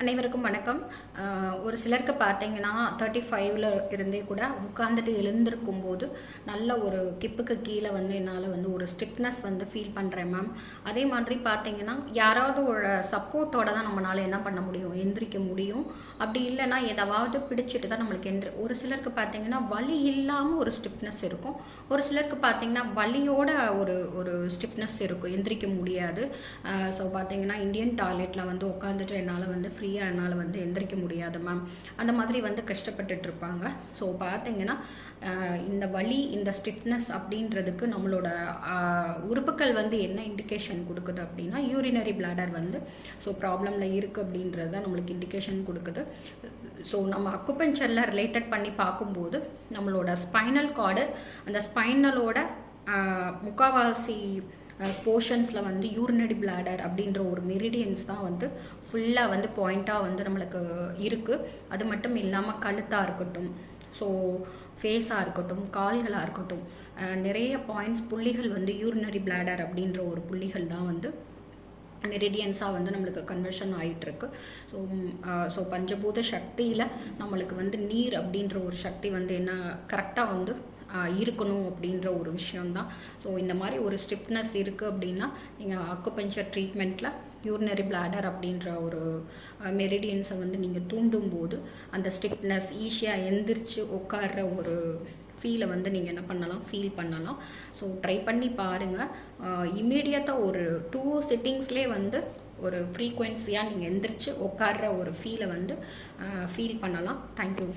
அனைவருக்கும் வணக்கம். ஒரு சிலருக்கு பார்த்தீங்கன்னா 35ல் இருந்தே கூட உட்காந்துட்டு எழுந்திருக்கும் போது நல்ல ஒரு கிப்புக்கு கீழே வந்து என்னால் வந்து ஒரு ஸ்டிப்னஸ் வந்து ஃபீல் பண்ணுறேன் மேம். அதே மாதிரி பார்த்தீங்கன்னா யாராவது ஒரு சப்போர்ட்டோட தான் நம்மளால் என்ன பண்ண முடியும், எந்திரிக்க முடியும். அப்படி இல்லைன்னா எதாவது பிடிச்சிட்டு தான் நம்மளுக்கு ஒரு சிலருக்கு பார்த்தீங்கன்னா வலி இல்லாமல் ஒரு ஸ்டிப்னஸ் இருக்கும். ஒரு சிலருக்கு பார்த்தீங்கன்னா வலியோட ஒரு ஒரு ஸ்டிப்னஸ் இருக்கும், எந்திரிக்க முடியாது. ஸோ பார்த்தீங்கன்னா இந்தியன் டாய்லெட்டில் வந்து உட்காந்துட்டு என்னால் வந்து என்னால் வந்து எந்திரிக்க முடியாது மேம். அந்த மாதிரி வந்து கஷ்டப்பட்டுட்டு இருப்பாங்க. ஸோ பார்த்தீங்கன்னா இந்த வலி, இந்த ஸ்டிஃப்னஸ் அப்படின்றதுக்கு நம்மளோட உறுப்புகள் வந்து என்ன இண்டிகேஷன் கொடுக்குது அப்படின்னா யூரினரி பிளாடர் வந்து ப்ராப்ளமில் இருக்குது அப்படின்றது தான் நம்மளுக்கு இண்டிகேஷன் கொடுக்குது. ஸோ நம்ம அக்குபஞ்சரில் ரிலேட்டட் பண்ணி பார்க்கும்போது நம்மளோட ஸ்பைனல் கார்டு, அந்த ஸ்பைனலோட முக்கால்வாசி போர்ஷன்ஸில் வந்து யூரினரி பிளாடர் அப்படின்ற ஒரு மெரிடியன்ஸ் தான் வந்து ஃபுல்லாக வந்து பாயிண்ட்டாக வந்து நம்மளுக்கு இருக்குது. அது மட்டும் இல்லாமல் கழுத்தாக இருக்கட்டும், ஸோ ஃபேஸாக இருக்கட்டும், கால்களாக இருக்கட்டும், நிறைய பாயிண்ட்ஸ் புள்ளிகள் வந்து யூரினரி பிளாடர் அப்படின்ற ஒரு புள்ளிகள் தான் வந்து மெரிடியன்ஸாக வந்து நம்மளுக்கு கன்வர்ஷன் ஆகிட்டுருக்கு. ஸோ பஞ்சபூத சக்தியில் நம்மளுக்கு வந்து நீர் அப்படின்ற ஒரு சக்தி வந்து என்ன கரெக்டாக வந்து இருக்கணும் அப்படின்ற ஒரு விஷயந்தான். ஸோ இந்த மாதிரி ஒரு ஸ்டிஃப்னஸ் இருக்குது அப்படின்னா நீங்கள் அக்குபஞ்சர் ட்ரீட்மெண்ட்டில் யூரினரி பிளாடர் அப்படின்ற ஒரு மெரிடியன்ஸை வந்து நீங்கள் தூண்டும் போது அந்த ஸ்டிஃப்னஸ் ஈஸியாக எந்திரிச்சு உட்கார்ற ஒரு ஃபீலை வந்து நீங்கள் என்ன பண்ணலாம், ஃபீல் பண்ணலாம். ஸோ ட்ரை பண்ணி பாருங்கள். இம்மீடியட்டாக ஒரு 2 சிட்டிங்ஸ்லேயே வந்து ஒரு ஃப்ரீக்வன்சியாக நீங்கள் எந்திரிச்சு உட்கார்ற ஒரு ஃபீலை வந்து ஃபீல் பண்ணலாம். தேங்க்யூ.